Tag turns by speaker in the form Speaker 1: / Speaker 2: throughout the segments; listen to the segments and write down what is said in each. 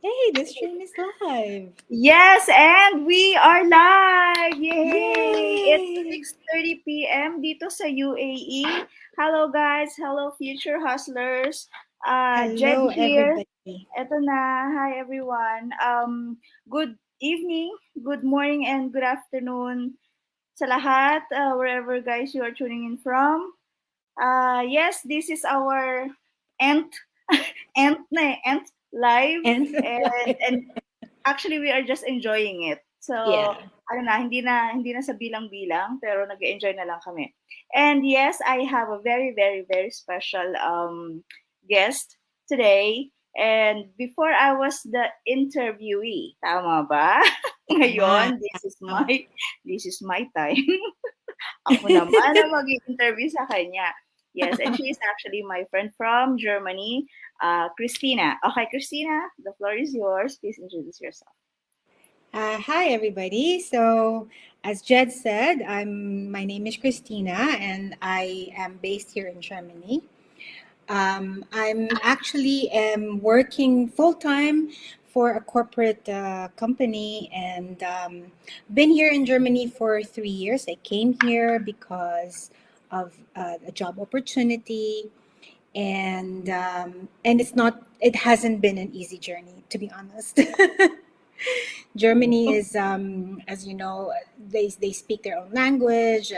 Speaker 1: Hey, this stream is live.
Speaker 2: Yes, and we are live! Yay! It's
Speaker 1: Yay!
Speaker 2: 6:30 p.m. dito sa UAE. Hello guys! Hello future hustlers! Jed
Speaker 1: Hello,
Speaker 2: here.
Speaker 1: everybody.
Speaker 2: Eto na. Hi everyone. Good evening, good morning, and good afternoon sa lahat, wherever guys you are tuning in from. Yes, this is our nth, nth live.
Speaker 1: And
Speaker 2: And actually we are just enjoying it. So,
Speaker 1: yeah.
Speaker 2: ano na, hindi na sa bilang-bilang, pero nag-enjoy na lang kami. And yes, I have a very, very, very special guest today. And before I was the interviewee, tama ba?
Speaker 1: Tama.
Speaker 2: Ngayon, this is my time. Ako naman ang mag-interview sa kanya. Yes, and she is actually my friend from Germany, Christina. Okay, Christina, the floor is yours. Please introduce yourself.
Speaker 1: Hi, everybody. So, as Jed said, my name is Christina, and I am based here in Germany. I'm actually working full time for a corporate company, and been here in Germany for 3 years. I came here because of a job opportunity, and it hasn't been an easy journey, to be honest. Germany is, as you know, they speak their own language,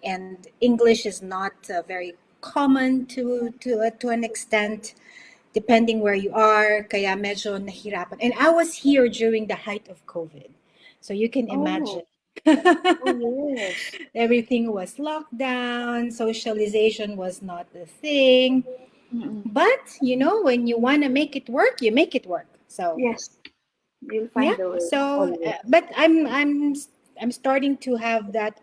Speaker 1: and English is not very common to an extent, depending where you are. Kaya medyo nahirapan. And I was here during the height of COVID, so you can imagine.
Speaker 2: Oh, oh yes.
Speaker 1: Everything was locked down. Socialization was not a thing.
Speaker 2: Mm-mm.
Speaker 1: But when you want to make it work, you make it work. So
Speaker 2: Yes, you'll
Speaker 1: yeah.
Speaker 2: find a way
Speaker 1: So,
Speaker 2: always.
Speaker 1: but I'm starting to have that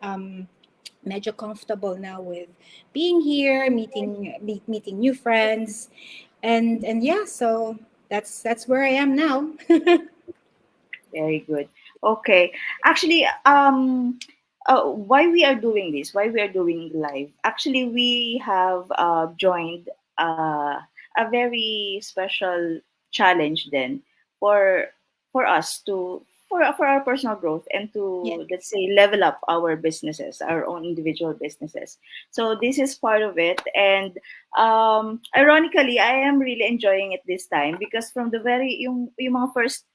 Speaker 1: medyo comfortable now with being here, meeting new friends, and yeah. So that's where I am now.
Speaker 2: Very good. Okay. Actually, why we are doing this? Why we are doing live? Actually, we have joined a very special challenge then for us to for our personal growth and
Speaker 1: Yeah.
Speaker 2: to, let's say, level up our businesses, our own individual businesses. So this is part of it, and ironically, I am really enjoying it this time because from the yung mga first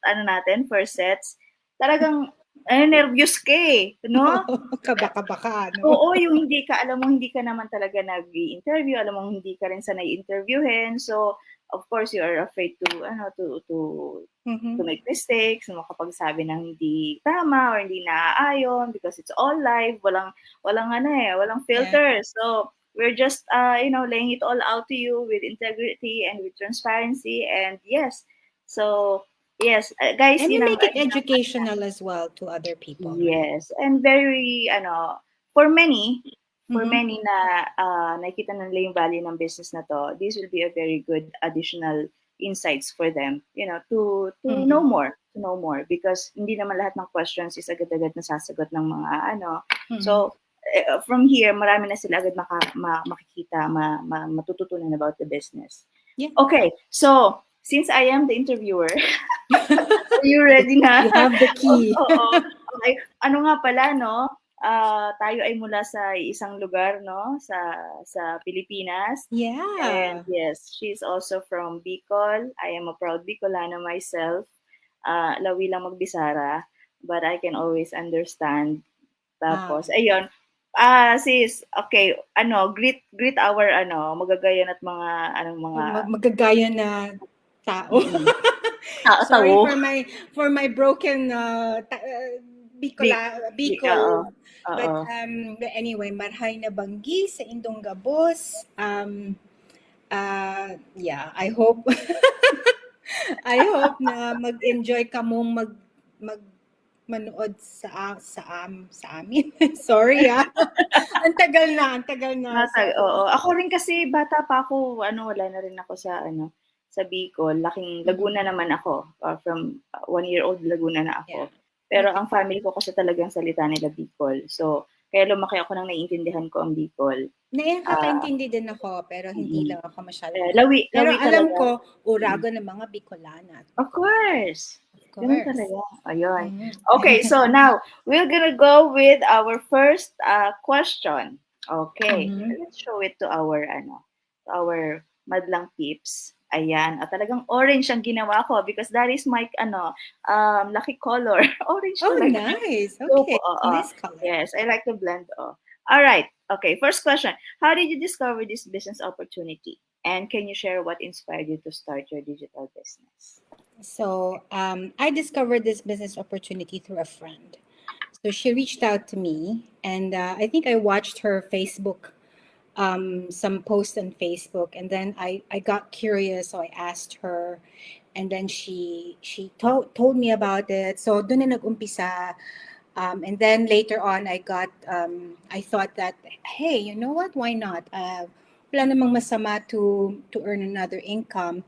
Speaker 2: first sets, talagang nervyos ka eh, no?
Speaker 1: Kabaka-baka, no?
Speaker 2: Oo, yung alam mo hindi ka naman talaga nag-i-interview, alam mo hindi ka rin sanay interviewin. So, of course, you are afraid to
Speaker 1: Mm-hmm.
Speaker 2: make mistakes, makapagsabi ng hindi tama or hindi naaayon because it's all live, walang
Speaker 1: Yeah.
Speaker 2: filter. So, we're just laying it all out to you with integrity and with transparency, and yes. So, yes, guys,
Speaker 1: And we
Speaker 2: yun ang
Speaker 1: make it educational as well to other people, right?
Speaker 2: yes, and very for many
Speaker 1: Mm-hmm.
Speaker 2: na nakikita na nila yung value ng business na to, this will be a very good additional insights for them,
Speaker 1: Mm-hmm.
Speaker 2: to know more because hindi naman lahat ng questions is agad-agad nasasagot ng mga
Speaker 1: Mm-hmm.
Speaker 2: So, from here, marami na sila agad makikita, matututunan about the business.
Speaker 1: Yeah.
Speaker 2: Okay, so since I am the interviewer, are you ready na?
Speaker 1: You have the key.
Speaker 2: Oo. Okay. Ano nga pala, no? Tayo ay mula sa isang lugar, no? Sa Pilipinas. And
Speaker 1: Yeah.
Speaker 2: yes, she's also from Bicol. I am a proud Bicolana myself. Lawi lang magbisara, but I can always understand.
Speaker 1: Ah,
Speaker 2: Tapos, ayun. Sis, okay, greet our magagayan at mga
Speaker 1: magagaya na tao.
Speaker 2: mm,
Speaker 1: Sorry
Speaker 2: tao.
Speaker 1: for my broken
Speaker 2: Bic, oo.
Speaker 1: Bicol.
Speaker 2: Oo.
Speaker 1: But anyway, marhay na banggi sa Indong Gabos. Yeah, I hope I hope na mag-enjoy ka mong mag manood sa amin. Sorry ah. Ang tagal na. So,
Speaker 2: Oo. Ako rin kasi bata pa ako, wala na rin ako sa Bicol. Laking
Speaker 1: mhm,
Speaker 2: Laguna naman ako. From 1 year old Laguna na ako.
Speaker 1: yeah.
Speaker 2: Pero
Speaker 1: Okay.
Speaker 2: ang family ko kasi talagang salita nila Bicol. So, Kaya lumaki ako nang naiintindihan ko ang Bicol. Ah,
Speaker 1: Nakakaintindi din ako, pero hindi
Speaker 2: mm.
Speaker 1: lang ako masyadong alam.
Speaker 2: Lawi
Speaker 1: Pero
Speaker 2: lawi
Speaker 1: alam
Speaker 2: talaga.
Speaker 1: ko,
Speaker 2: Mm.
Speaker 1: urago ng mga Bicolana.
Speaker 2: Of course.
Speaker 1: Of
Speaker 2: Ganun
Speaker 1: course.
Speaker 2: talaga. Ayun.
Speaker 1: Mhm.
Speaker 2: Okay, so now we're gonna go with our first question. Okay,
Speaker 1: Mhm.
Speaker 2: let's show it to our madlang peeps. Ayan, at talagang orange ang ginawa ko because that is my lucky color. Orange
Speaker 1: Oh,
Speaker 2: talaga.
Speaker 1: nice.
Speaker 2: So,
Speaker 1: Okay. Nice color.
Speaker 2: yes, I like to blend. Oh. All right. Okay, first question. How did you discover this business opportunity? And can you share what inspired you to start your digital business?
Speaker 1: So I discovered this business opportunity through a friend. So she reached out to me, and I think I watched her Facebook, some posts on Facebook, and then I got curious, so I asked her, and then she told me about it. So doon na nag-umpisa. And then later on, I thought that, hey, you know what? Why not? Wala namang masama to earn another income.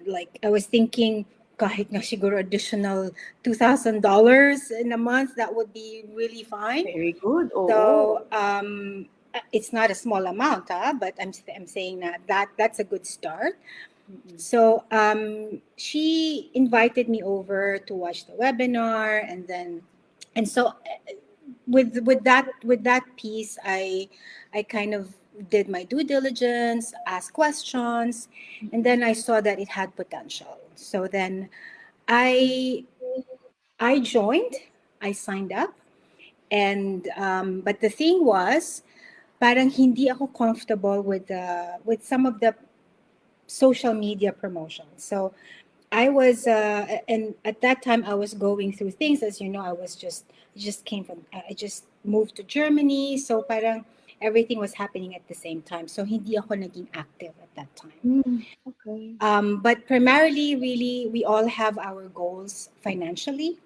Speaker 1: Like I was thinking, kahit nga siguro additional $2,000 in a month, that would be really fine.
Speaker 2: Very good. Oo.
Speaker 1: So it's not a small amount, but I'm saying that's a good start.
Speaker 2: Mm-mm.
Speaker 1: So she invited me over to watch the webinar, and so with that piece, I kind of did my due diligence, asked questions, and then I saw that it had potential. So then I I joined, I signed up, and but the thing was, parang hindi ako comfortable with some of the social media promotion. So and at that time I was going through things, as you know, I just moved to Germany. So parang everything was happening at the same time. So hindi ako naging active at that time.
Speaker 2: Okay.
Speaker 1: But primarily, really, we all have our goals financially,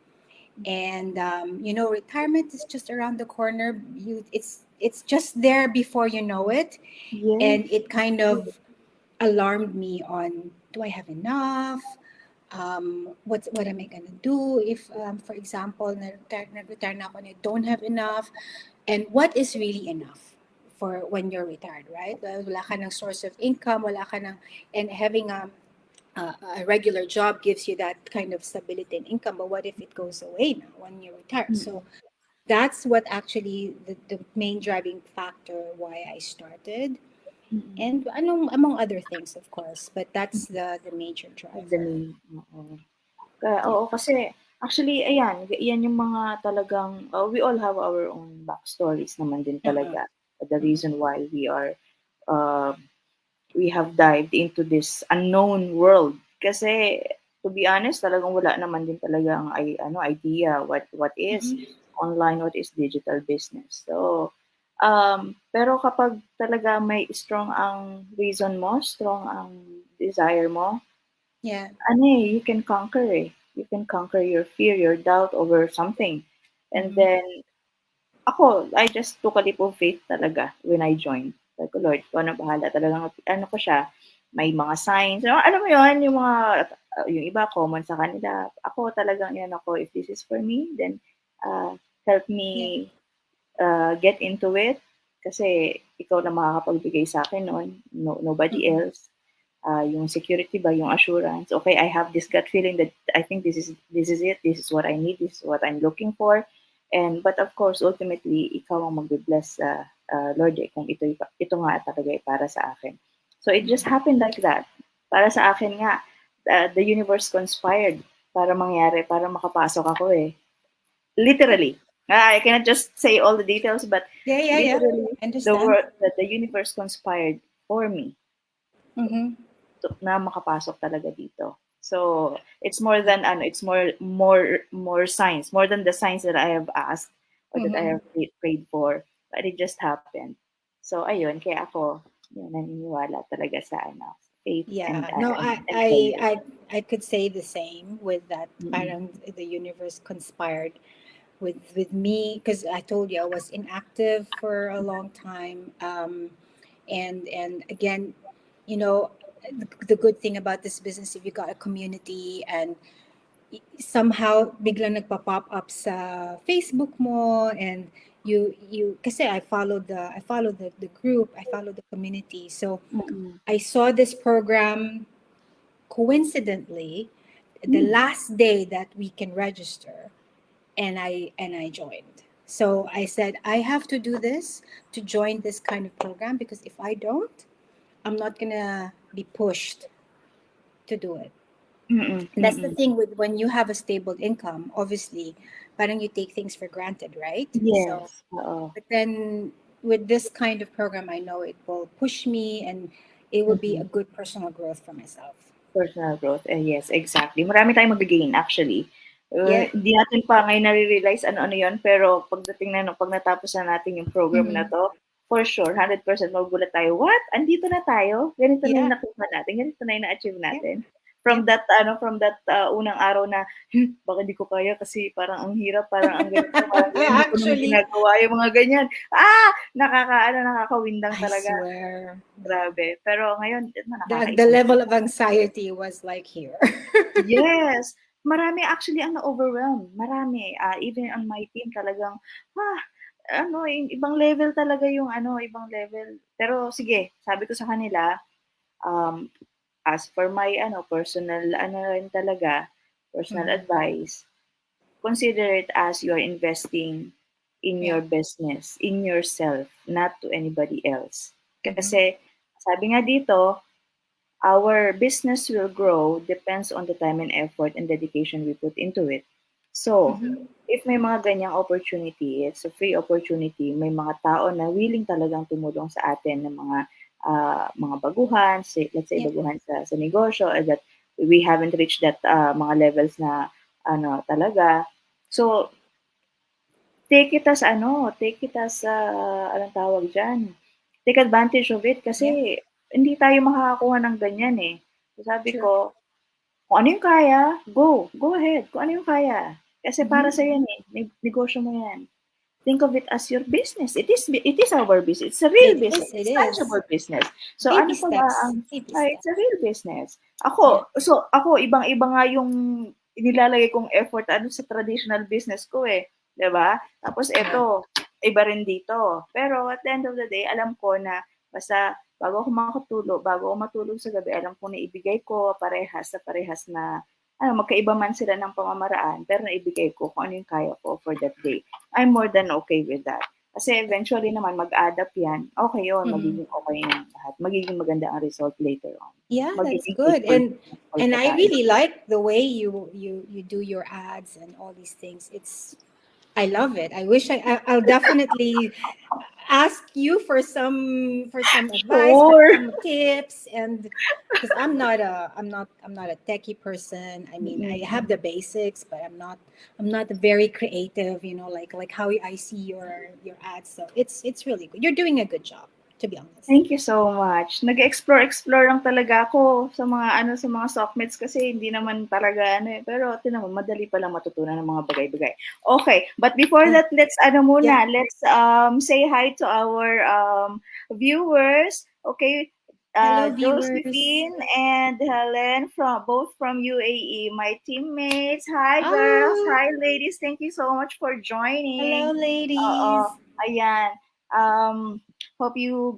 Speaker 1: and retirement is just around the corner. It's just there before you know it, and
Speaker 2: Yes.
Speaker 1: it kind of alarmed me on, do I have enough? What am I gonna do if, for example, na-retire na ako and I don't have enough? And what is really enough for when you're retired, right? Wala ka ng source of income, and having a regular job gives you that kind of stability and income. But what if it goes away now when you retire? So
Speaker 2: Mm-mm.
Speaker 1: that's what actually the main driving factor why I started,
Speaker 2: Mm-mm.
Speaker 1: and among other things, of course, but that's the major
Speaker 2: That's the
Speaker 1: driver.
Speaker 2: main. Oo. Kaya,
Speaker 1: Yeah.
Speaker 2: oo, kasi actually, ayan, yan yung mga talagang, we all have our own backstories naman din
Speaker 1: Uh-uh.
Speaker 2: talaga. The
Speaker 1: Mhm.
Speaker 2: reason why uh, we have dived into this unknown world. Kasi, to be honest, talagang wala naman din talaga ang idea what is
Speaker 1: Mhm.
Speaker 2: online, what is digital business. So, pero kapag talaga may strong ang reason mo, strong ang desire mo,
Speaker 1: Yeah.
Speaker 2: you can conquer eh. You can conquer your fear, your doubt over something. And
Speaker 1: Mhm.
Speaker 2: then, I just took a leap of faith talaga when I joined. Sabi ko, Lord, ikaw na bahala. Talagang, ko siya, may mga signs. Alam mo yun, yung iba, common sa kanila. Ako talagang, if this is for me, then help
Speaker 1: Yeah.
Speaker 2: me get into it. Kasi ikaw na makakapagbigay sa akin noon, nobody
Speaker 1: Mhm.
Speaker 2: else. Yung security ba, yung assurance. Okay, I have this gut feeling that I think this is it. This is what I need. This is what I'm looking for. But of course, ultimately, ikaw ang magbe-bless Lord kung ito nga talaga para sa akin. So it just happened like that. Para sa akin nga, the universe conspired para mangyari, para makapasok ako eh. Literally. I cannot just say all the details, but
Speaker 1: Yeah. Yeah. Yeah.
Speaker 2: literally,
Speaker 1: I understand.
Speaker 2: the universe conspired for me
Speaker 1: Mm-hmm.
Speaker 2: na makapasok talaga dito. So, it's more than it's more signs, more than the signs that I have asked or that I
Speaker 1: Mm-hmm.
Speaker 2: have prayed for, but it just happened. So, ayun, kaya ako naniniwala talaga sa faith and
Speaker 1: Yeah. No,
Speaker 2: and prayer.
Speaker 1: I could say the same with that.
Speaker 2: Mm-mm.
Speaker 1: Parang the universe conspired with me, because I told you I was inactive for a long time. And again, you know, the good thing about this business, if you got a community, and somehow biglang nagpa-pop up sa Facebook mo, and kasi I followed the group, I followed the community. So
Speaker 2: Mm-mm.
Speaker 1: I saw this program coincidentally the
Speaker 2: Mm.
Speaker 1: last day that we can register, and I joined. So I said I have to do this to join this kind of program, because if I don't, I'm not gonna be pushed to do it.
Speaker 2: Mm-mm.
Speaker 1: And that's the
Speaker 2: Mm-mm.
Speaker 1: thing with when you have a stable income, obviously, parang you take things for granted, right? So,
Speaker 2: Yes. Oo.
Speaker 1: but then with this kind of program, I know it will push me, and it will be
Speaker 2: Mm-mm.
Speaker 1: a good personal growth for myself.
Speaker 2: Personal growth. Yes, exactly. Marami tayong mag-gain actually.
Speaker 1: Yeah.
Speaker 2: Hindi natin pa ngayon nare-realize ano-ano yon, pero pagdating na, pag natapos na natin yung program na
Speaker 1: Hmm.
Speaker 2: to, for sure, 100% magugulat tayo. What? Andito na tayo? Ganito na
Speaker 1: Yeah.
Speaker 2: yung nakuha natin. Ganito na yung na-achieve
Speaker 1: Yeah.
Speaker 2: natin.
Speaker 1: Yeah.
Speaker 2: From that unang araw na, baka hindi ko kaya kasi parang ang hirap, parang ang ganito, parang ganyan, hindi ko naman
Speaker 1: Actually,
Speaker 2: ginagawa yung mga ganyan. Nakakawindang
Speaker 1: I
Speaker 2: talaga.
Speaker 1: swear, yeah.
Speaker 2: Grabe. Pero ngayon,
Speaker 1: The
Speaker 2: nakakaisang.
Speaker 1: level of anxiety was like here.
Speaker 2: Yes, marami actually ang na-overwhelm, marami. Even on my team talagang, ah, ibang level talaga yung ibang level. Pero sige, sabi ko sa kanila, um, as for my personal rin talaga, personal
Speaker 1: Mhm.
Speaker 2: advice, consider it as you're investing in
Speaker 1: Yeah.
Speaker 2: your business, in yourself, not to anybody else.
Speaker 1: Mhm.
Speaker 2: Kasi sabi nga dito, our business will grow depends on the time and effort and dedication we put into it. So,
Speaker 1: Mhm.
Speaker 2: if may mga ganyang opportunity, it's a free opportunity, may mga tao na willing talagang tumulong sa atin ng mga baguhan, say, let's say
Speaker 1: Yeah.
Speaker 2: baguhan sa negosyo, that we haven't reached that mga levels na talaga. So, take it as anong tawag diyan, take advantage of it kasi
Speaker 1: Yeah.
Speaker 2: hindi tayo makakakuha ng ganyan eh. So sabi
Speaker 1: True.
Speaker 2: ko, kung ano yung kaya, go ahead. Kung ano yung kaya. Kasi para
Speaker 1: Mhm.
Speaker 2: sa yan eh, negosyo mo yan. Think of it as your business. It is our business. It's a real
Speaker 1: It
Speaker 2: business.
Speaker 1: is. It
Speaker 2: It's
Speaker 1: is.
Speaker 2: tangible business. So
Speaker 1: Baby
Speaker 2: ano pa ba
Speaker 1: steps.
Speaker 2: ang
Speaker 1: Baby
Speaker 2: it's a
Speaker 1: steps.
Speaker 2: real business.
Speaker 1: Yeah.
Speaker 2: Ako ibang-iba nga yung inilalagay kong effort sa traditional business ko eh, 'di ba? Tapos
Speaker 1: Yeah.
Speaker 2: eto, iba rin dito. Pero at the end of the day, alam ko na basta bago ako matulog sa gabi, alam ko na ibigay ko sa parehas na magkaiba man sila ng pamamaraan, pero naibigay ko kung ano yung kaya ko for that day. I'm more than okay with that. Kasi eventually naman, mag-add up yan. Okay yun,
Speaker 1: Mhm.
Speaker 2: magiging okay yung lahat. Magiging maganda ang result later on.
Speaker 1: Yeah, that's
Speaker 2: Magiging
Speaker 1: good.
Speaker 2: fruitful
Speaker 1: And
Speaker 2: pa
Speaker 1: I
Speaker 2: tayo.
Speaker 1: really like the way you do your ads and all these things. I love it. I wish I'll definitely ask you for some advice, for
Speaker 2: Sure!
Speaker 1: some tips, and because I'm not a techie person. I mean, I
Speaker 2: Mm-mm.
Speaker 1: have the basics, but I'm not very creative, like how I see your ads. So it's really good. You're doing a good job, to be honest.
Speaker 2: Thank you so much. Nag-explore lang talaga ako sa mga sockmates kasi hindi naman talaga pero tingnan mo madali palang matutunan ng mga bagay-bagay. Okay, but before
Speaker 1: Uh,
Speaker 2: that,
Speaker 1: yeah.
Speaker 2: let's say hi to our viewers. Okay,
Speaker 1: Hello, viewers.
Speaker 2: Josephine and Helen from UAE, my teammates. Hi girls,
Speaker 1: Oh,
Speaker 2: hi ladies. Thank you so much for joining.
Speaker 1: hello,
Speaker 2: Oo,
Speaker 1: ladies.
Speaker 2: ayan. Um, Hope you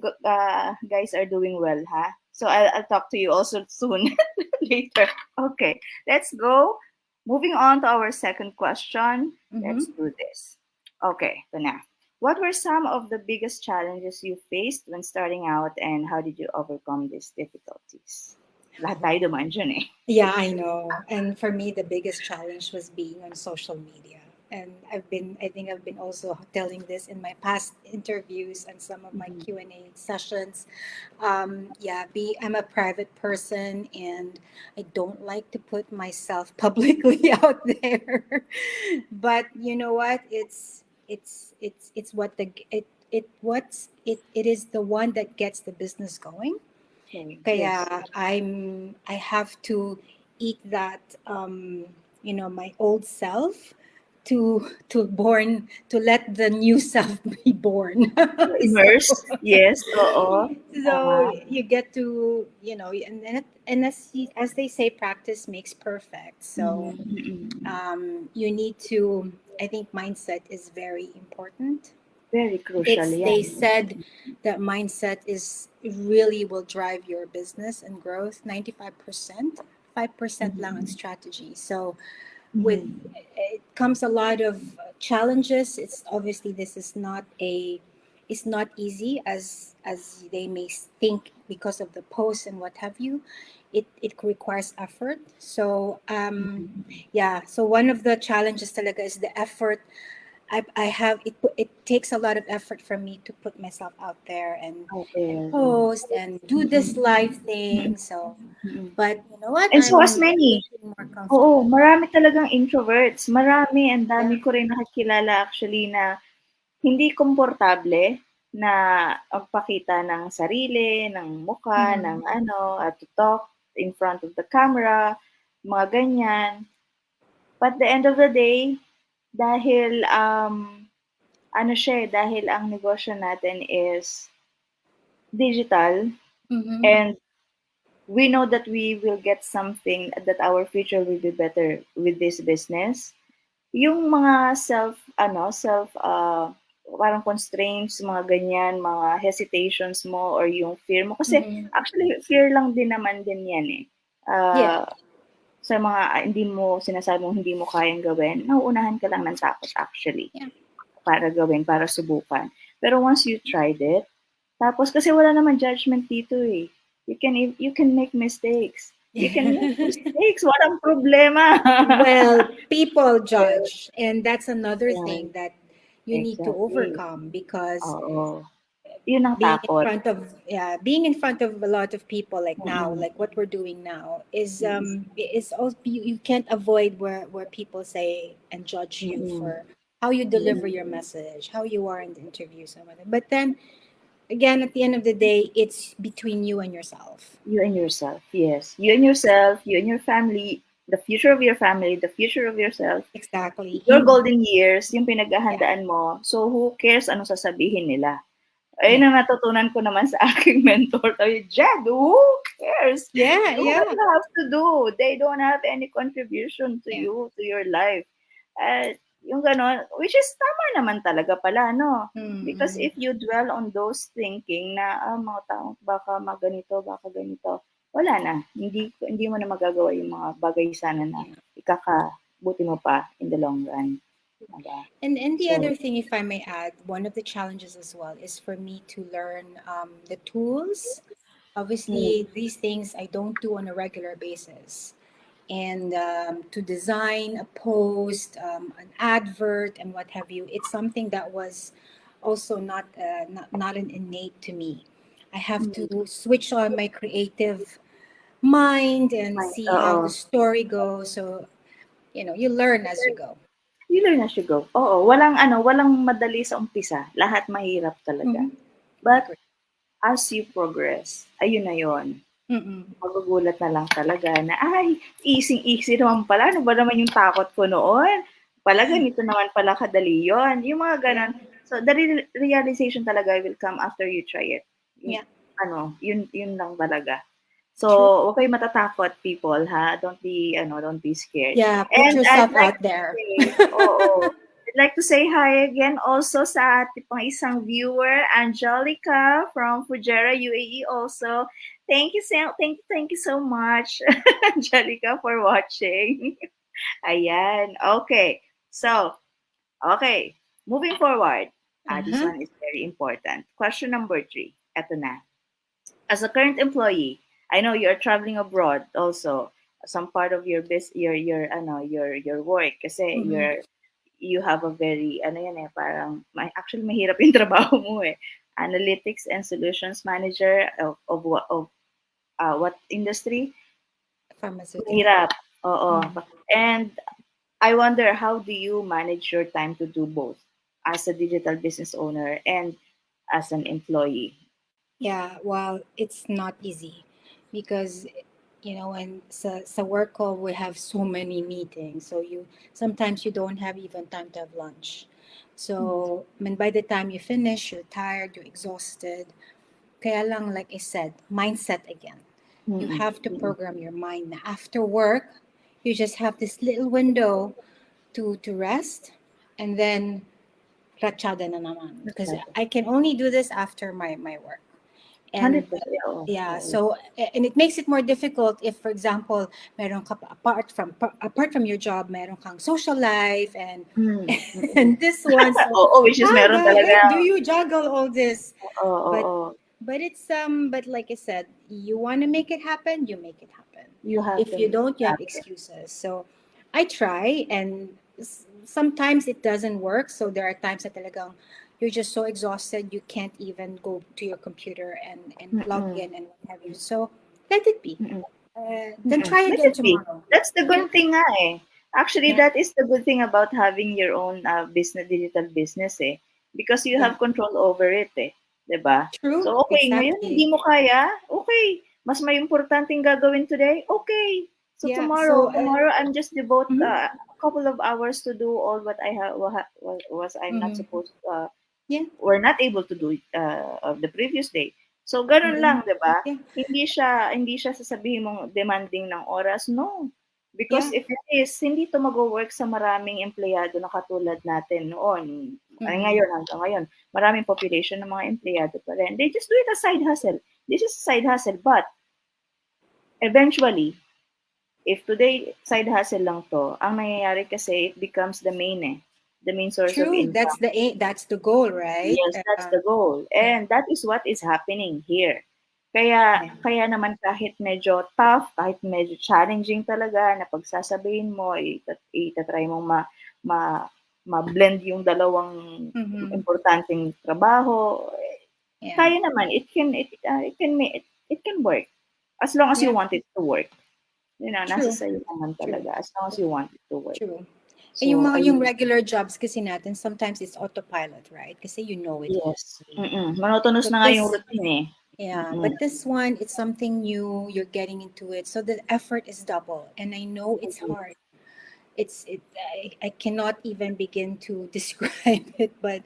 Speaker 2: guys are doing well, ha? So I'll talk to you also soon later. Okay, let's go. Moving on to our second question. Let's
Speaker 1: Mm-hmm.
Speaker 2: do this. Okay, ito na. What were some of the biggest challenges you faced when starting out and how did you overcome these difficulties? Lahat tayo dumaan dyan eh.
Speaker 1: Yeah, I know. And for me, the biggest challenge was being on social media. And I think I've been also telling this in my past interviews and some of my
Speaker 2: Mhm.
Speaker 1: Q&A sessions. Yeah, I'm a private person, and I don't like to put myself publicly out there. But you know what? It's what it is the one that gets the business going.
Speaker 2: Okay, yes.
Speaker 1: Kaya I have to eat that, my old self to let the new self be born.
Speaker 2: Immerse,
Speaker 1: so
Speaker 2: yes, oo.
Speaker 1: so you get to, and as they say, practice makes perfect. So
Speaker 2: Mhm, mm.
Speaker 1: you need to, I think mindset is very important.
Speaker 2: Very crucial
Speaker 1: They
Speaker 2: yan.
Speaker 1: said that mindset is really will drive your business and growth 95%, 5% lang ang
Speaker 2: Mhm.
Speaker 1: strategy. So with
Speaker 2: Mhm.
Speaker 1: it comes a lot of challenges. It's obviously this is not a it's not easy as they may think because of the posts and what have you. It requires effort. So yeah, so one of the challenges talaga is the effort. I have it takes a lot of effort for me to put myself out there
Speaker 2: Out
Speaker 1: and
Speaker 2: there.
Speaker 1: post and do this
Speaker 2: Mm-mm.
Speaker 1: live thing. So
Speaker 2: Mm-mm.
Speaker 1: but you know what,
Speaker 2: And so as
Speaker 1: I'm
Speaker 2: many.
Speaker 1: getting more
Speaker 2: Oo,
Speaker 1: comfortable.
Speaker 2: marami talagang introverts. Marami, ang
Speaker 1: Yeah.
Speaker 2: dami ko rin nakikilala actually na hindi komportable na magpakita ng sarili, ng mukha,
Speaker 1: Mhm.
Speaker 2: ng ano, at to talk in front of the camera, mga ganyan. But the end of the day, dahil ano siya, dahil ang negosyo natin is digital
Speaker 1: Mhm.
Speaker 2: and we know that we will get something that our future will be better with this business. Yung mga parang constraints, mga ganyan, mga hesitations mo or yung fear mo. Kasi
Speaker 1: Mhm.
Speaker 2: actually, fear lang din naman din yan eh.
Speaker 1: Yeah.
Speaker 2: Ah, sa mga hindi mo, sinasabi mong hindi mo kayang gawin, nauunahan ka lang ng takot actually
Speaker 1: Yeah.
Speaker 2: para gawin, para subukan. Pero once you tried it, tapos kasi wala naman judgment dito eh. You can make mistakes. You can make mistakes, walang problema.
Speaker 1: Well, people judge, and that's another
Speaker 2: Yan,
Speaker 1: thing that you need to
Speaker 2: exactly.
Speaker 1: overcome because
Speaker 2: Oo. Yun ang
Speaker 1: being in
Speaker 2: takot.
Speaker 1: front of yeah, being in front of a lot of people like now,
Speaker 2: Mm.
Speaker 1: like what we're doing now,
Speaker 2: Mm.
Speaker 1: is also you can't avoid where people say and judge you
Speaker 2: Mm.
Speaker 1: for how you deliver
Speaker 2: Mm.
Speaker 1: your message, how you are in the interview, some of them. But then again, at the end of the day, it's between you and yourself.
Speaker 2: You and yourself, yes. You and yourself, you and your family, the future of your family, the future of yourself,
Speaker 1: Exactly.
Speaker 2: your
Speaker 1: You,
Speaker 2: golden years, yung
Speaker 1: yeah,
Speaker 2: pinaghahandaan mo. So who cares anong sasabihin nila? Ayun
Speaker 1: yeah,
Speaker 2: ang natutunan ko naman sa aking mentor. Sabi, Jed, who cares?
Speaker 1: yeah,
Speaker 2: Do what
Speaker 1: yeah,
Speaker 2: you have to do. They don't have any contribution to
Speaker 1: yeah.
Speaker 2: you, to your life. Yung ganon, which is tama naman talaga pala, no? Because
Speaker 1: Mm-hmm.
Speaker 2: if you dwell on those thinking na, mga tao, baka maganito, baka ganito, wala na. Hindi mo na magagawa yung mga bagay sana na
Speaker 1: Yeah.
Speaker 2: ikakabuti mo pa in the long run. Diba?
Speaker 1: And the
Speaker 2: So,
Speaker 1: other thing, if I may add, one of the challenges as well is for me to learn the tools.
Speaker 2: mm,
Speaker 1: Obviously, these things I don't do on a regular basis. And to design a post, an advert, and what have you, it's something that was also not an innate to me. I have
Speaker 2: mm,
Speaker 1: to switch on my creative mind and see how the
Speaker 2: oo.
Speaker 1: story goes. So, you learn as you go.
Speaker 2: You learn as you go. Oo, walang madali sa umpisa. Lahat mahirap talaga.
Speaker 1: Mm-hmm.
Speaker 2: But
Speaker 1: Agree.
Speaker 2: as you progress, ayun na yun.
Speaker 1: Mm-mm.
Speaker 2: Magugulat na lang talaga na, ay, easy-easy naman pala. Ano ba naman yung takot ko noon? Pala ganito naman pala kadali yun. Yung mga
Speaker 1: Yeah.
Speaker 2: ganon. So, the realization talaga will come after you try it. Yung,
Speaker 1: Yeah.
Speaker 2: yun lang talaga. So,
Speaker 1: True.
Speaker 2: huwag kayo matatakot, people, ha? Don't be scared.
Speaker 1: Yeah. Put
Speaker 2: And I'd
Speaker 1: yourself
Speaker 2: like
Speaker 1: out
Speaker 2: to
Speaker 1: there.
Speaker 2: say, oo, I'd like to say hi again also sa ating pang isang viewer, Angelica from Fujairah, UAE also. Thank you so much, Angelica, for watching. Ayan. Okay. So, okay. Moving forward. This
Speaker 1: Uh-huh.
Speaker 2: one is very important. Question number 3. Eto na. As a current employee, I know you're traveling abroad also. Some part of your work kasi
Speaker 1: Mm-hmm.
Speaker 2: you have a very yan parang actually mahirap yung trabaho mo eh. Analytics and solutions manager what industry?
Speaker 1: Pharmaceutical.
Speaker 2: Mahirap. Oo.
Speaker 1: Mm.
Speaker 2: And I wonder, how do you manage your time to do both as a digital business owner and as an employee?
Speaker 1: Yeah, well, it's not easy because when sa work call we have so many meetings, so you sometimes you don't have even time to have lunch. So, I mean, by the time you finish, you're tired, you're exhausted. Kaya lang, like I said, mindset again. You
Speaker 2: Mm-mm.
Speaker 1: have to
Speaker 2: Mm-mm.
Speaker 1: program your mind na after work, you just have this little window to rest, and then ratsyada na naman. Because
Speaker 2: Ratsyada.
Speaker 1: I can only do this after my work. And
Speaker 2: 100%. Oo.
Speaker 1: yeah,
Speaker 2: Oo.
Speaker 1: so and it makes it more difficult if, for example, meron ka apart from your job, meron kang social life and
Speaker 2: Mm.
Speaker 1: and this one. So
Speaker 2: Oo, which is
Speaker 1: how
Speaker 2: meron
Speaker 1: the
Speaker 2: talaga.
Speaker 1: heck do you juggle all this?
Speaker 2: Oo,
Speaker 1: But
Speaker 2: oo.
Speaker 1: it's but like I said, you want to make it happen, you make it happen.
Speaker 2: You have
Speaker 1: If
Speaker 2: to
Speaker 1: you
Speaker 2: make
Speaker 1: don't,
Speaker 2: it
Speaker 1: you have
Speaker 2: happen.
Speaker 1: excuses. So I try, and sometimes it doesn't work. So there are times that talagang you're just so exhausted you can't even go to your computer and log
Speaker 2: Mm.
Speaker 1: in and what have you. So let it be.
Speaker 2: Mm.
Speaker 1: Then try
Speaker 2: Let
Speaker 1: again
Speaker 2: it be.
Speaker 1: tomorrow.
Speaker 2: That's the
Speaker 1: Yeah,
Speaker 2: good thing nga eh. Actually,
Speaker 1: yeah,
Speaker 2: that is the good thing about having your own business, digital business eh. Because you
Speaker 1: yeah.
Speaker 2: have control over it eh. 'Di ba?
Speaker 1: True.
Speaker 2: So, okay, ngayon hindi
Speaker 1: Exactly.
Speaker 2: mo kaya, okay. Mas may importanteng gagawin today, okay. So,
Speaker 1: Yeah. So
Speaker 2: tomorrow I'm just devote
Speaker 1: mhm,
Speaker 2: a couple of hours to do all what I have, was I'm not
Speaker 1: mhm.
Speaker 2: supposed,
Speaker 1: Yeah.
Speaker 2: were not able to do it of the previous day. So, ganun
Speaker 1: And
Speaker 2: lang,
Speaker 1: then
Speaker 2: 'di ba?
Speaker 1: yeah,
Speaker 2: Hindi siya sasabihin mong demanding ng oras, no. Because
Speaker 1: yeah.
Speaker 2: if it is, hindi 'to magwo-work sa maraming empleyado na katulad natin noon. Ay
Speaker 1: Mm-hmm.
Speaker 2: ngayon, hanggang ngayon, maraming population ng mga empleyado pa rin. They just do it as side hustle. This is a side hustle, but eventually, if today side hustle lang 'to, ang nangyayari kasi it becomes the main source of
Speaker 1: True.
Speaker 2: income.
Speaker 1: That's the goal, right?
Speaker 2: Yes, that's the goal.
Speaker 1: Yeah.
Speaker 2: And that is what is happening here. Kaya
Speaker 1: Yeah.
Speaker 2: kaya naman kahit medyo tough, kahit medyo challenging talaga na pagsasabihin mo, itatry mong ma ma-blend yung dalawang
Speaker 1: Mm-hmm.
Speaker 2: importanteng trabaho,
Speaker 1: Yeah.
Speaker 2: kaya naman. It can work as long as you
Speaker 1: Yeah.
Speaker 2: want it to work. Nasa
Speaker 1: True.
Speaker 2: sa'yo naman
Speaker 1: True.
Speaker 2: talaga as long as you want it to work.
Speaker 1: True. Eh, yung
Speaker 2: So,
Speaker 1: mga yung
Speaker 2: ayun.
Speaker 1: regular jobs kasi natin, sometimes it's autopilot, right? Kasi you know it
Speaker 2: Yes.
Speaker 1: already.
Speaker 2: Monotonous
Speaker 1: But
Speaker 2: na nga yung
Speaker 1: this,
Speaker 2: routine eh.
Speaker 1: yeah,
Speaker 2: Mm.
Speaker 1: but this one, it's something new. You're getting into it, so the effort is double. And I know it's hard. I cannot even begin to describe it, but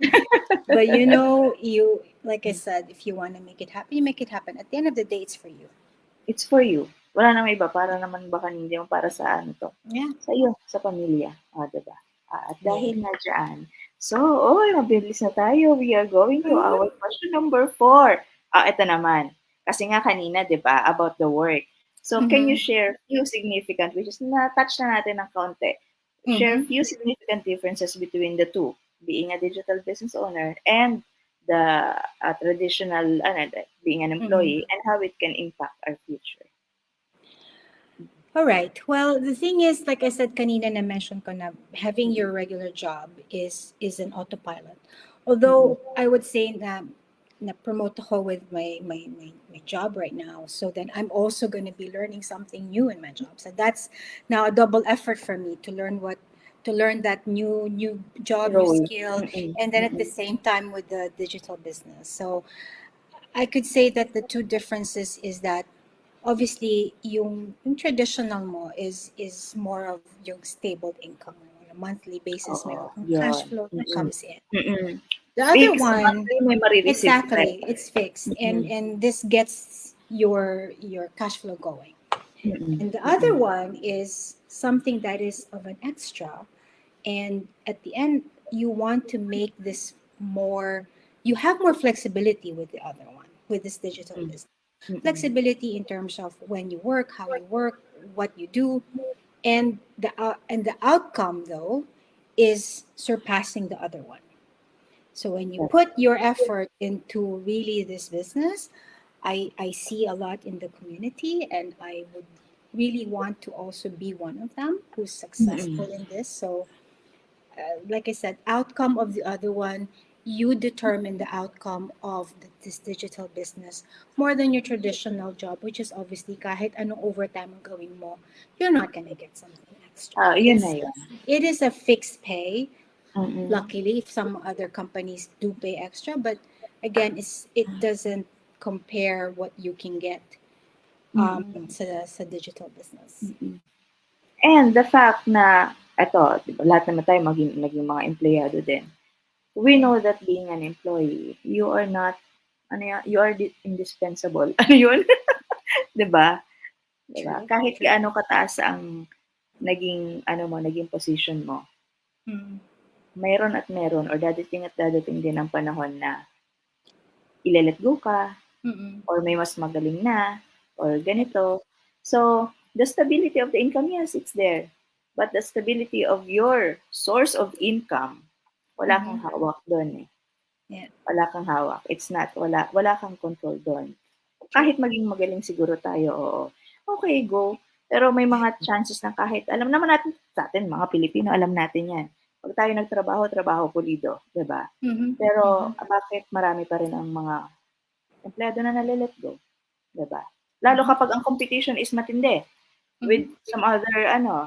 Speaker 1: you like I said, if you want to make it happen, you make it happen. At the end of the day, it's for you.
Speaker 2: It's for you. Wala namang iba, para naman baka hindi mo para sa ano 'to,
Speaker 1: Yeah.
Speaker 2: sa'yo, sa pamilya, 'di ba? At
Speaker 1: Yeah.
Speaker 2: dahil nga diyan, so, mabilis na tayo. We are going to
Speaker 1: Mhm.
Speaker 2: our question number 4. Eto naman, kasi nga kanina 'di ba, about the work. So, can you
Speaker 1: Mhm.
Speaker 2: share few significant, which is na-touch na natin ng kaunti, share
Speaker 1: Mhm.
Speaker 2: few significant differences between the two, being a digital business owner and the traditional ano, being an
Speaker 1: Mhm.
Speaker 2: employee, and how it can impact our future?
Speaker 1: All right. Well, the thing is, like I said kanina na mention ko na having your regular job is an autopilot.
Speaker 2: Mm.
Speaker 1: Although I would say na promote ako with my job right now. So then I'm also going to be learning something new in my job. So that's now a double effort for me to learn that new job, new
Speaker 2: Role.
Speaker 1: skill,
Speaker 2: Mm.
Speaker 1: and then at the
Speaker 2: Mm.
Speaker 1: same time with the digital business. So I could say that the two differences is that obviously yung traditional mo is more of yung stable income. On a monthly basis,
Speaker 2: Oo,
Speaker 1: meron kang cash
Speaker 2: 'yun.
Speaker 1: flow that
Speaker 2: Mm.
Speaker 1: comes in.
Speaker 2: Mm.
Speaker 1: The other
Speaker 2: Fixed
Speaker 1: one,
Speaker 2: monthly may mare-receive ka eh.
Speaker 1: exactly, it's fixed,
Speaker 2: Mm.
Speaker 1: and this gets your cash flow going.
Speaker 2: Mm.
Speaker 1: And the other
Speaker 2: Mm.
Speaker 1: one is something that is of an extra, and at the end, you want to make this more. You have more flexibility with the other one, with this digital
Speaker 2: Mm.
Speaker 1: business.
Speaker 2: Mm.
Speaker 1: Flexibility in terms of when you work, how you work, what you do, and the outcome though is surpassing the other one. So when you
Speaker 2: That's
Speaker 1: put your effort into really this business, I see a lot in the community, and I would really want to also be one of them who's
Speaker 2: mm.
Speaker 1: successful in this. So like I said, outcome of the other one, you determine the outcome of this digital business more than your traditional job, which is obviously kahit anong overtime ang gawin mo, you're not gonna get something extra.
Speaker 2: 'Yun na 'yun.
Speaker 1: It is a fixed pay.
Speaker 2: Mm.
Speaker 1: Luckily, if some other companies do pay extra, but again, it doesn't compare what you can get
Speaker 2: Mm.
Speaker 1: sa digital business.
Speaker 2: Mm. And the fact na eto, 'di ba, lahat naman tayo naging mga empleyado din. We
Speaker 1: Yeah,
Speaker 2: know that being an employee, you are not ano you are indispensable. Ano 'yun? 'Di ba? 'Di ba?
Speaker 1: true,
Speaker 2: Kahit
Speaker 1: true.
Speaker 2: gaano kataas ang naging ano mo, naging position mo.
Speaker 1: Mm.
Speaker 2: mayroon at mayroon or dadating din ang panahon na ile-let go ka
Speaker 1: Mm-mm.
Speaker 2: or may mas magaling na or ganito. So, the stability of the income, yes, it's there. But the stability of your source of income, wala kang
Speaker 1: Mm-hmm.
Speaker 2: hawak doon eh.
Speaker 1: Yeah.
Speaker 2: Wala kang hawak. It's not, wala kang control doon.
Speaker 1: True.
Speaker 2: Kahit maging magaling siguro tayo, oo. Okay, go. Pero may mga chances na kahit, alam naman natin sa atin, mga Pilipino, alam natin yan. Pag tayo nagtrabaho, trabaho pulido, 'di ba?
Speaker 1: Mm-hmm. Mm-hmm.
Speaker 2: Pero bakit marami pa rin ang mga empleyado na nale-let go, 'di ba? Lalo
Speaker 1: Mm-hmm.
Speaker 2: kapag ang competition is matindi with
Speaker 1: Mm-hmm.
Speaker 2: some other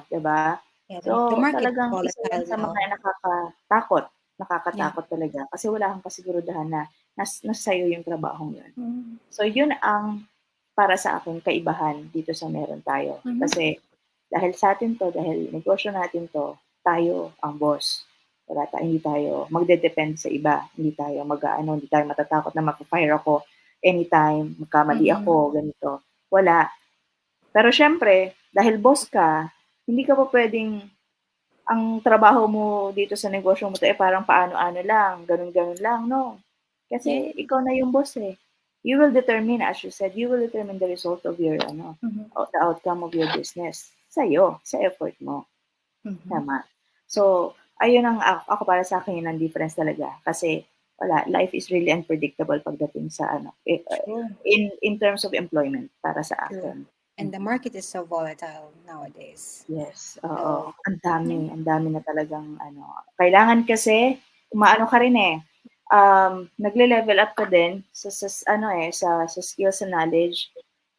Speaker 2: 'di ba?
Speaker 1: Yeah, the
Speaker 2: So,
Speaker 1: market is
Speaker 2: talagang isa 'yan
Speaker 1: volatile
Speaker 2: sa
Speaker 1: now.
Speaker 2: mga nakakatakot.
Speaker 1: Yeah.
Speaker 2: Nakakatakot talaga kasi wala kang kasigurudahan na nasa sa'yo yung trabahong 'yun.
Speaker 1: Mm-hmm.
Speaker 2: So, 'yun ang para sa akin kaibahan dito sa meron tayo.
Speaker 1: Mm-hmm.
Speaker 2: Kasi dahil sa atin 'to, dahil negosyo natin 'to, tayo ang boss. Hindi tayo magde-depend sa iba. Hindi tayo hindi tayo matatakot na mafi-fire ako anytime, magkamali
Speaker 1: Mm-hmm.
Speaker 2: ako, ganito. Wala. Pero siyempre, dahil boss ka, hindi ka pa puwedeng ang trabaho mo dito sa negosyo mo 'to, parang paano-ano lang, gano'n-gano'n lang, no. Kasi
Speaker 1: Yeah.
Speaker 2: ikaw na yung boss, eh. You will determine, as you said, you will determine the result of your
Speaker 1: Mm-hmm.
Speaker 2: the outcome of your business. Sa'yo, sa effort mo,
Speaker 1: Mm-hmm.
Speaker 2: tama. So, ayun ang ako para sa'kin yun ang difference talaga kasi life is really unpredictable pagdating sa
Speaker 1: True.
Speaker 2: in terms of employment para sa
Speaker 1: True.
Speaker 2: akin.
Speaker 1: And the market is so volatile nowadays.
Speaker 2: Yes, oo.
Speaker 1: So, yeah.
Speaker 2: Ang dami na talagang kailangan kasi umaano ka rin eh, nagle-level up ka din sa skills and knowledge.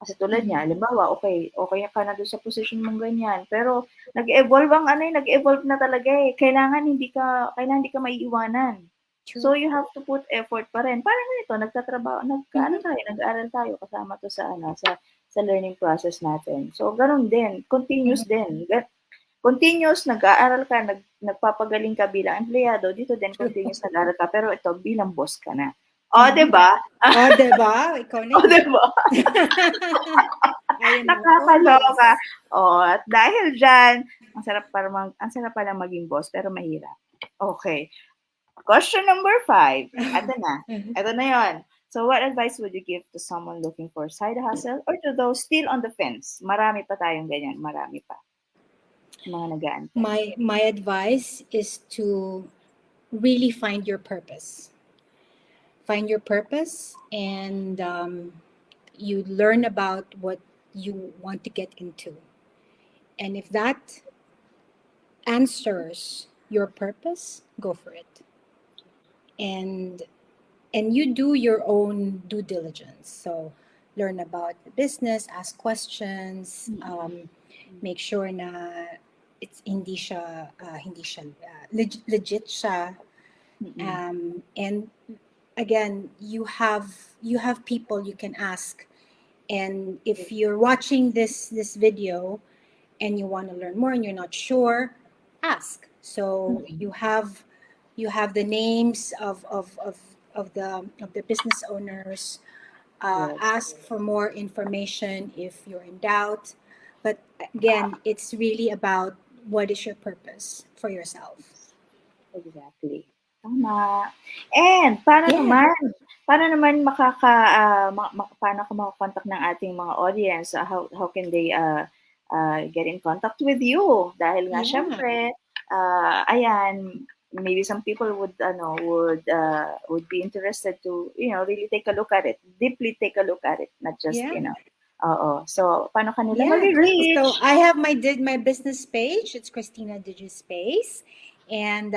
Speaker 2: Kasi tulad
Speaker 1: Mm-hmm.
Speaker 2: niyan, halimbawa, okay ka na dun sa position mong ganyan, pero nag-evolve na talaga eh. Kailangan hindi ka maiiwanan.
Speaker 1: True.
Speaker 2: So, you have to put effort pa rin. Parang ganito,
Speaker 1: Mm-hmm.
Speaker 2: nag-aaral tayo kasama 'to sa learning process natin. So, gano'n din, continuous
Speaker 1: Mm-hmm.
Speaker 2: din. Continuous, nag-aaral ka, nagpapagaling ka bilang empleyado, dito din
Speaker 1: True.
Speaker 2: continuous nag-aaral ka, pero ito bilang boss ka na. Oh, 'di
Speaker 1: Mm-hmm.
Speaker 2: ba?
Speaker 1: Oh, diba? Ikaw na
Speaker 2: Oh, 'di
Speaker 1: yan.
Speaker 2: ba?
Speaker 1: I am your own
Speaker 2: Nakakaloka.
Speaker 1: boss.
Speaker 2: Oh, at dahil diyan, ang sarap palang maging boss, pero mahirap. Okay. Question number 5. Eto na.
Speaker 1: Mhm.
Speaker 2: Eto na 'yon. So, what advice would you give to someone looking for side hustle or to those still on the fence? Marami pa tayong ganyan, marami pa. Mga nag-aantay.
Speaker 1: My advice is to really find your purpose. Find your purpose, and you learn about what you want to get into. And if that answers your purpose, go for it. And you do your own due diligence. So learn about the business, ask questions,
Speaker 2: Mm.
Speaker 1: make sure na it's hindi siya legit siya.
Speaker 2: Mm.
Speaker 1: And again, you have people you can ask. And if you're watching this video and you want to learn more and you're not sure, ask. So
Speaker 2: Mm.
Speaker 1: you have the names of the business owners.
Speaker 2: Yes.
Speaker 1: Ask for more information if you're in doubt. But again, it's really about what is your purpose for yourself.
Speaker 2: Exactly. Tama. And paano
Speaker 1: Yeah.
Speaker 2: naman paano ka mako-contact ng ating mga audience? How can they get in contact with you? Dahil nga
Speaker 1: Yeah.
Speaker 2: siyempre, ayan, maybe some people would be interested to, really take a look at it. Deeply take a look at it, not just,
Speaker 1: Yeah.
Speaker 2: Oo. So, paano kanila
Speaker 1: Yeah. So
Speaker 2: mare-reach?
Speaker 1: I have my business page. It's Christina Digispace. And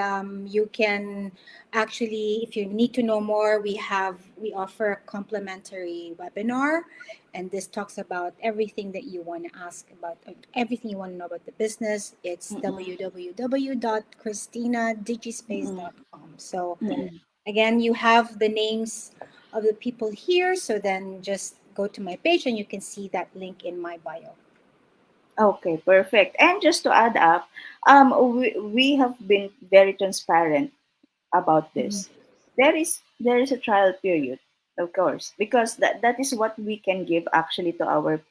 Speaker 1: you can actually, if you need to know more, we offer a complimentary webinar, and this talks about everything that you want to ask about, everything you want to know about the business. It's
Speaker 2: Mm-mm. Mm-mm.
Speaker 1: www.christinadigispace.com. So
Speaker 2: Mm-mm.
Speaker 1: again, you have the names of the people here. So then just go to my page and you can see that link in my bio.
Speaker 2: Okay, perfect. And just to add up, we have been very transparent about
Speaker 1: Mhm.
Speaker 2: this. There is a trial period, of course, because that is what we can give actually to our,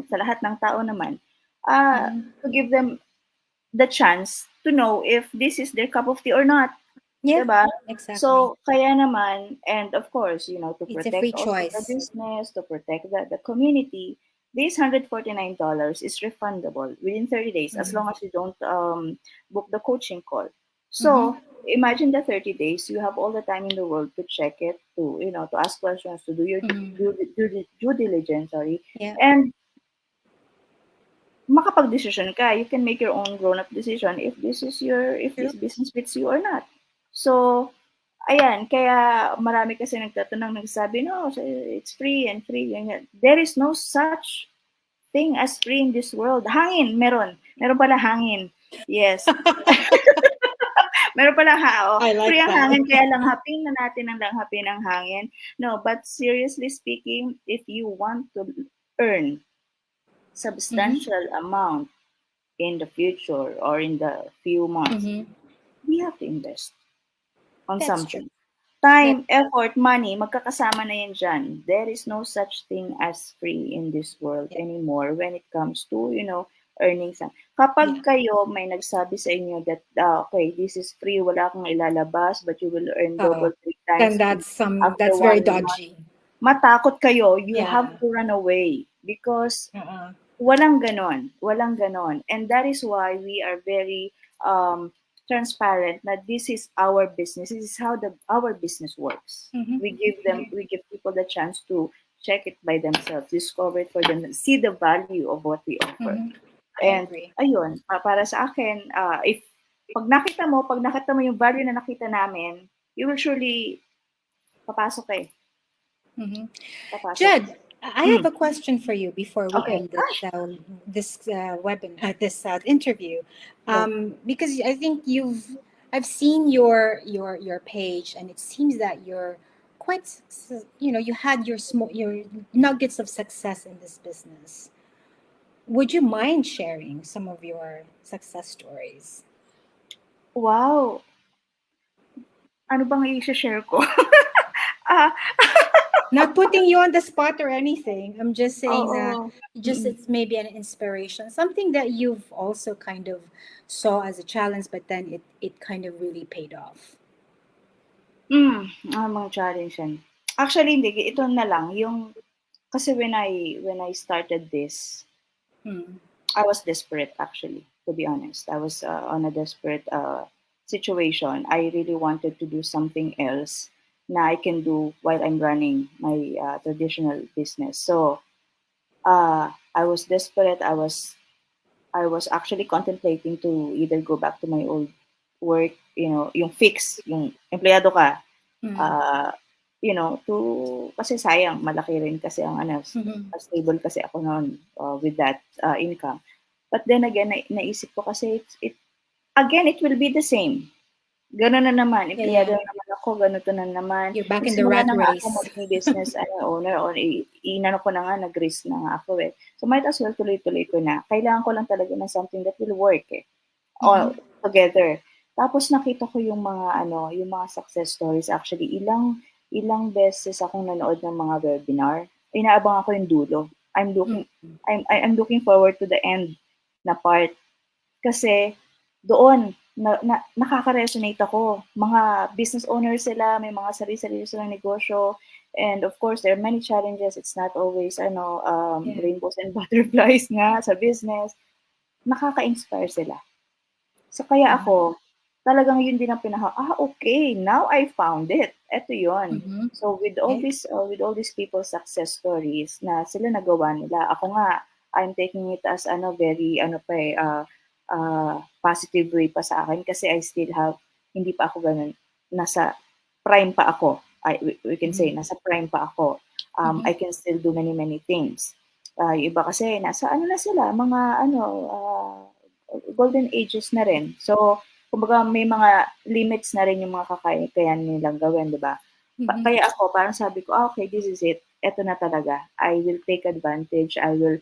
Speaker 2: sa lahat ng tao naman,
Speaker 1: Mhm.
Speaker 2: to give them the chance to know if this is their cup of tea or not.
Speaker 1: Yeah,
Speaker 2: Diba?
Speaker 1: exactly.
Speaker 2: So, kaya naman, and of course, to
Speaker 1: It's a free
Speaker 2: protect also the
Speaker 1: choice.
Speaker 2: business, to protect the community, this $149 is refundable within 30 days as long
Speaker 1: Mm-hmm.
Speaker 2: as you don't book the coaching call.
Speaker 1: Mm-hmm.
Speaker 2: So, imagine the 30 days, you have all the time in the world to check it, to ask questions, to do your
Speaker 1: Mm-hmm.
Speaker 2: due diligence, sorry,
Speaker 1: Yeah.
Speaker 2: and makapag-decision ka. You can make your own grown-up decision if
Speaker 1: True.
Speaker 2: this business fits you or not. So, ayan, kaya marami kasi nagtatanong, nagsabi, no, it's free and free. Ganyan. There is no such thing as free in this world. Hangin, meron. Meron pala hangin. Yes. Meron pala
Speaker 1: I
Speaker 2: free
Speaker 1: like
Speaker 2: ang
Speaker 1: that.
Speaker 2: hangin, kaya langhapin na natin ang langhapin ang hangin. No, but seriously speaking, if you want to earn
Speaker 1: Mm-hmm.
Speaker 2: substantial amount in the future or in the few months,
Speaker 1: Mm-hmm.
Speaker 2: we have to invest on
Speaker 1: That's true.
Speaker 2: something.
Speaker 1: That.
Speaker 2: Time, effort, money, magkakasama na yan dyan. There is no such thing as free in this world
Speaker 1: Yeah.
Speaker 2: anymore when it comes to, earning some. Kapag
Speaker 1: Yeah.
Speaker 2: kayo may nagsabi sa inyo that, okay, this is free, wala kang ilalabas, but you will earn
Speaker 1: Oh,
Speaker 2: double, three
Speaker 1: then
Speaker 2: times after
Speaker 1: that's very
Speaker 2: 1 month,
Speaker 1: dodgy.
Speaker 2: matakot kayo, you have
Speaker 1: Yeah.
Speaker 2: to run away because
Speaker 1: Uh-uh.
Speaker 2: walang ganon. Walang ganon. And that is why we are very transparent that this is our business. This is how our business works.
Speaker 1: Mm-hmm.
Speaker 2: We give people the chance to check it by themselves, discover it for them, see the value of what we offer.
Speaker 1: Mm-hmm. I
Speaker 2: And
Speaker 1: agree.
Speaker 2: ayun, para sa akin, if pag nakita mo yung value na nakita namin, you will surely papasok eh.
Speaker 1: Mm-hmm.
Speaker 2: Papasok.
Speaker 1: Jed, I have
Speaker 2: Hmm.
Speaker 1: a question for you before we
Speaker 2: Okay.
Speaker 1: end this interview,
Speaker 2: Go.
Speaker 1: because I think I've seen your page, and it seems that you're quite, you had your nuggets of success in this business. Would you mind sharing some of your success stories?
Speaker 2: Wow. Ano bang i-share ko? ah,
Speaker 1: Not putting you on the spot or anything. I'm just saying that
Speaker 2: oo.
Speaker 1: just
Speaker 2: Mm.
Speaker 1: it's maybe an inspiration, something that you've also kind of saw as a challenge, but then it kind of really paid off.
Speaker 2: Mga challenge yan. Actually, hindi. Ito na lang. Kasi when I started this,
Speaker 1: Hmm.
Speaker 2: I was desperate actually, to be honest. I was on a desperate situation. I really wanted to do something else na I can do while I'm running my traditional business. So, I was desperate. I was actually contemplating to either go back to my old work, yung fix, yung empleyado ka,
Speaker 1: Hmm.
Speaker 2: uh, kasi sayang, malaki rin kasi ang
Speaker 1: Hmm.
Speaker 2: stable kasi ako noon with that income. But then again, naisip ko kasi again, it will be the same. Gano'n na naman,
Speaker 1: Yeah,
Speaker 2: empleyado
Speaker 1: yeah.
Speaker 2: na naman ako, ganito na naman.
Speaker 1: You're back in the
Speaker 2: Nagsimula
Speaker 1: rat
Speaker 2: na nga ako
Speaker 1: race.
Speaker 2: maging business owner o inano ko na nga, nag-risk na nga ako eh. So might as well tuloy-tuloy ko na. Kailangan ko lang talaga ng something that will work eh. All
Speaker 1: Hmm.
Speaker 2: together. Tapos nakita ko yung mga success stories. Actually, ilang ilang beses akong nanood ng mga webinar. Inaabang ako yung dulo. I'm looking forward to the end na part kasi doon nakaka-resonate ako. Mga business owners sila, may mga sarili-sarili silang negosyo. And of course, there are many challenges. It's not always
Speaker 1: Yeah.
Speaker 2: rainbows and butterflies nga sa business. Nakaka-inspire sila. So kaya
Speaker 1: Hmm.
Speaker 2: ako, talagang yun din ang okay, now I found it. Eto yun.
Speaker 1: Hmm.
Speaker 2: So
Speaker 1: Yeah.
Speaker 2: with all these people's success stories na sila nagawa nila, ako nga, I'm taking it as very positive way pa sa akin kasi I still have, hindi pa ako ganun, nasa prime pa ako. We can say,
Speaker 1: Hmm.
Speaker 2: nasa prime pa ako.
Speaker 1: Hmm.
Speaker 2: I can still do many, many things. Yung iba kasi, nasa na sila, mga golden ages na rin. So, kumbaga may mga limits na rin yung mga kakayahan nilang gawin, di ba?
Speaker 1: Hmm.
Speaker 2: Kaya ako, parang sabi ko, okay, this is it. Eto na talaga. I will take advantage. I will,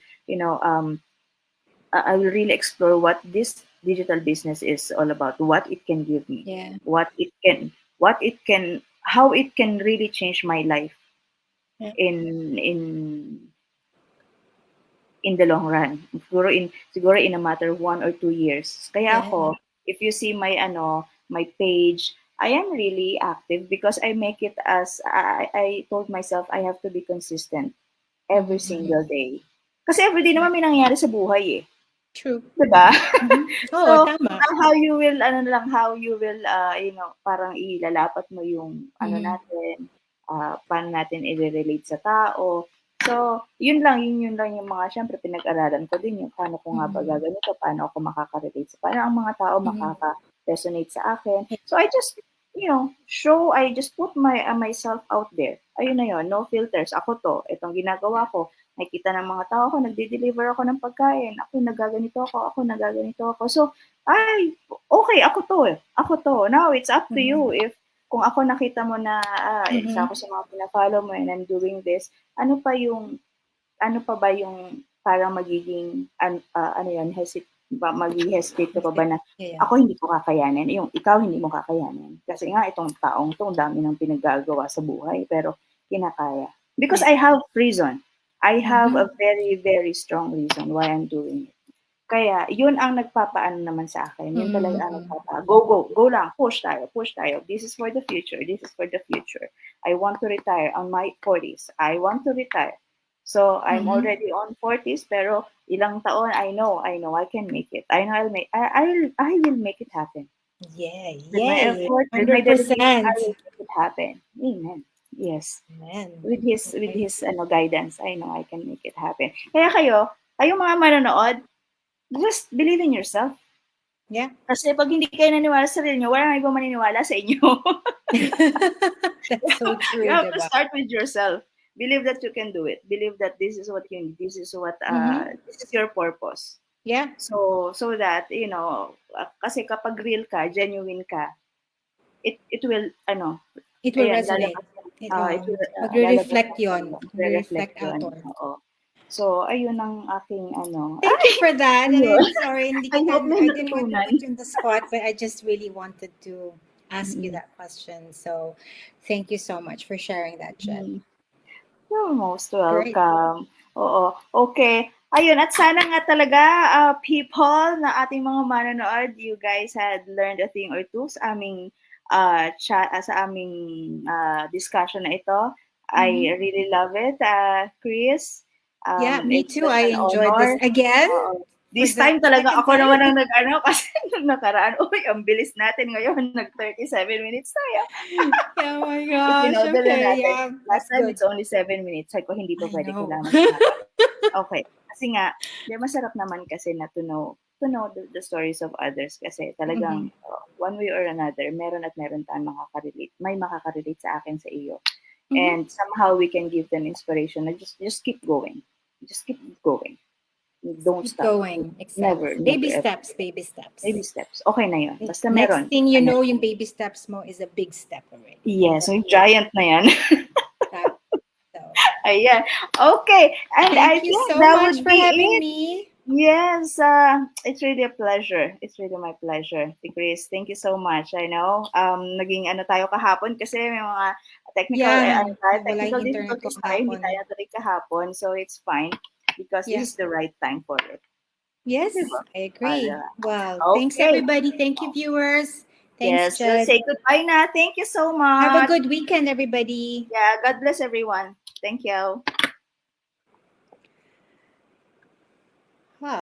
Speaker 2: I will really explore what this digital business is all about, what it can give me,
Speaker 1: Yeah.
Speaker 2: what it can, how it can really change my life
Speaker 1: Yeah.
Speaker 2: in the long run. Siguro in a matter of 1 or 2 years. Kaya
Speaker 1: Yeah.
Speaker 2: ako, if you see my page, I am really active because I make it as I told myself I have to be consistent every
Speaker 1: Mhm.
Speaker 2: single day. Kasi everyday naman may nangyayari sa buhay eh.
Speaker 1: True.
Speaker 2: 'Di ba?
Speaker 1: Oo,
Speaker 2: So,
Speaker 1: tama.
Speaker 2: how you will ano lang, how you will, parang ilalapat mo yung ano
Speaker 1: Mhm.
Speaker 2: natin, paano natin ire-relate sa tao. So, yun lang yung mga siyempre pinag-aralan ko din yung paano ko nga ba
Speaker 1: Mhm.
Speaker 2: gaganito, paano ako makaka-relate paano ang mga tao
Speaker 1: Mhm.
Speaker 2: makaka-resonate sa akin. So, I just, I just put myself out there. Ayun na yun, no filters. Ako 'to, itong ginagawa ko. Nakikita ng mga tao ko, nagde-deliver ako ng pagkain, ako nagaganito ako. So, ay, okay, ako 'to, eh, ako 'to. Now it's up to
Speaker 1: Mhm.
Speaker 2: you if kung ako nakita mo na, isa
Speaker 1: Mhm.
Speaker 2: ako sa mga pina-follow mo and I'm doing this, ano pa ba yung parang magiging ano yun, maghe-hesitate ka pa ba na,
Speaker 1: Yeah.
Speaker 2: "Ako hindi ko kakayanin," yung ikaw hindi mo kakayanin. Kasi nga itong taong 'to, ang dami ng pinaggagawa sa buhay pero kinakaya. Because
Speaker 1: Yeah.
Speaker 2: I have reason. I have a
Speaker 1: Mhm.
Speaker 2: very, very strong reason why I'm doing it. Kaya yun ang nagpapaano naman sa akin, yun talaga ang
Speaker 1: Mhm.
Speaker 2: go, go, go lang, push tayo, push tayo. This is for the future, this is for the future. I want to retire on my 40s. I want to retire. So I'm
Speaker 1: Mhm.
Speaker 2: already on 40s pero ilang taon I know I can make it. I know I will make it happen.
Speaker 1: Yeah,
Speaker 2: With my
Speaker 1: yay.
Speaker 2: effort, with my dedication, I
Speaker 1: 100%.
Speaker 2: will make it happen. Amen. Yes.
Speaker 1: Amen.
Speaker 2: With
Speaker 1: Okay.
Speaker 2: his guidance, I know I can make it happen. Kaya kayong mga manonood, just believe in yourself.
Speaker 1: Yeah.
Speaker 2: Kasi pag hindi kayo naniwala sa sarili nyo, walang ibang maniniwala sa inyo.
Speaker 1: That's so
Speaker 2: You
Speaker 1: true,
Speaker 2: have to
Speaker 1: diba?
Speaker 2: start with yourself. Believe that you can do it. Believe that this is what you need.
Speaker 1: Mhm.
Speaker 2: This is your purpose.
Speaker 1: Yeah.
Speaker 2: So that, kasi kapag real ka, genuine ka, it will,
Speaker 1: It will
Speaker 2: ayan,
Speaker 1: resonate.
Speaker 2: lalabas yan. It will, lalabas
Speaker 1: Magre-reflect
Speaker 2: yan sa iyo.
Speaker 1: yon.
Speaker 2: Re-reflect
Speaker 1: Magre-reflect
Speaker 2: yun.
Speaker 1: outward.
Speaker 2: Oo. So, ayun ang aking
Speaker 1: Thank you for that. And
Speaker 2: ayun.
Speaker 1: I'm sorry,
Speaker 2: I hope may
Speaker 1: I didn't want to
Speaker 2: natutunan.
Speaker 1: put you in the spot, but I just really wanted to ask you
Speaker 2: Mm.
Speaker 1: that question. So thank you so much for sharing that, Jed.
Speaker 2: Mm. You're most
Speaker 1: Great.
Speaker 2: welcome. Oo. Okay. Ayun, at sana nga talaga, people na ating mga manonood, you guys had learned a thing or two sa aming sa aming discussion na ito. I
Speaker 1: Mhm.
Speaker 2: really love it. Chris,
Speaker 1: Yeah, me
Speaker 2: it's
Speaker 1: too.
Speaker 2: such
Speaker 1: I
Speaker 2: an
Speaker 1: enjoyed this
Speaker 2: honor.
Speaker 1: again
Speaker 2: Oo.
Speaker 1: for
Speaker 2: This
Speaker 1: the
Speaker 2: time talaga
Speaker 1: second
Speaker 2: ako
Speaker 1: time.
Speaker 2: naman ang nag-ano kasi nung nakaraan, uy, ang bilis natin ngayon, nag 37 minutes tayo.
Speaker 1: Oh my gosh.
Speaker 2: Pinodel na
Speaker 1: Okay.
Speaker 2: natin.
Speaker 1: Yeah,
Speaker 2: Last
Speaker 1: that's
Speaker 2: time,
Speaker 1: good.
Speaker 2: it's only 7 minutes. Sabi ko, hindi pa
Speaker 1: I
Speaker 2: pwede,
Speaker 1: know.
Speaker 2: kailangan mas mahaba. Okay. Kasi nga, di, masarap naman kasi na to know the stories of others kasi
Speaker 1: Mhm.
Speaker 2: talagang one way or another, meron at meron tayong makaka-relate. May makaka-relate sa akin, sa iyo.
Speaker 1: Mhm.
Speaker 2: And somehow we can give them inspiration na just keep going. Just keep going. Don't
Speaker 1: Keep
Speaker 2: stop.
Speaker 1: going.
Speaker 2: Never,
Speaker 1: Exactly.
Speaker 2: never,
Speaker 1: Baby
Speaker 2: ever.
Speaker 1: steps, baby steps.
Speaker 2: Baby steps. Okay na yun. Basta
Speaker 1: Next
Speaker 2: meron.
Speaker 1: thing you
Speaker 2: Ano,
Speaker 1: know, yung baby steps mo is a big step already.
Speaker 2: yes,
Speaker 1: That's
Speaker 2: yung giant na yan.
Speaker 1: that. So,
Speaker 2: Ayan. Okay. And I
Speaker 1: thank you
Speaker 2: think
Speaker 1: so
Speaker 2: that
Speaker 1: much
Speaker 2: would
Speaker 1: for
Speaker 2: be
Speaker 1: having
Speaker 2: it.
Speaker 1: me.
Speaker 2: Yes, it's really a pleasure. It's really my pleasure. Chris, thank you so much. I know, naging ano tayo kahapon kasi may mga
Speaker 1: Yeah, wala
Speaker 2: technical
Speaker 1: yung internet ko
Speaker 2: difficulties tayo, hindi tayo
Speaker 1: kahapon.
Speaker 2: natuloy kahapon. So it's fine because
Speaker 1: Yeah.
Speaker 2: this is the right time for it.
Speaker 1: Yes,
Speaker 2: Diba?
Speaker 1: I agree.
Speaker 2: Diba?
Speaker 1: Well, thanks
Speaker 2: Okay.
Speaker 1: everybody. Thank you, viewers. Thanks,
Speaker 2: Yes, let's
Speaker 1: Jed.
Speaker 2: say goodbye na. Thank you so
Speaker 1: Have a
Speaker 2: much.
Speaker 1: good weekend, everybody.
Speaker 2: Yeah, God bless everyone. Thank you.
Speaker 1: Wow.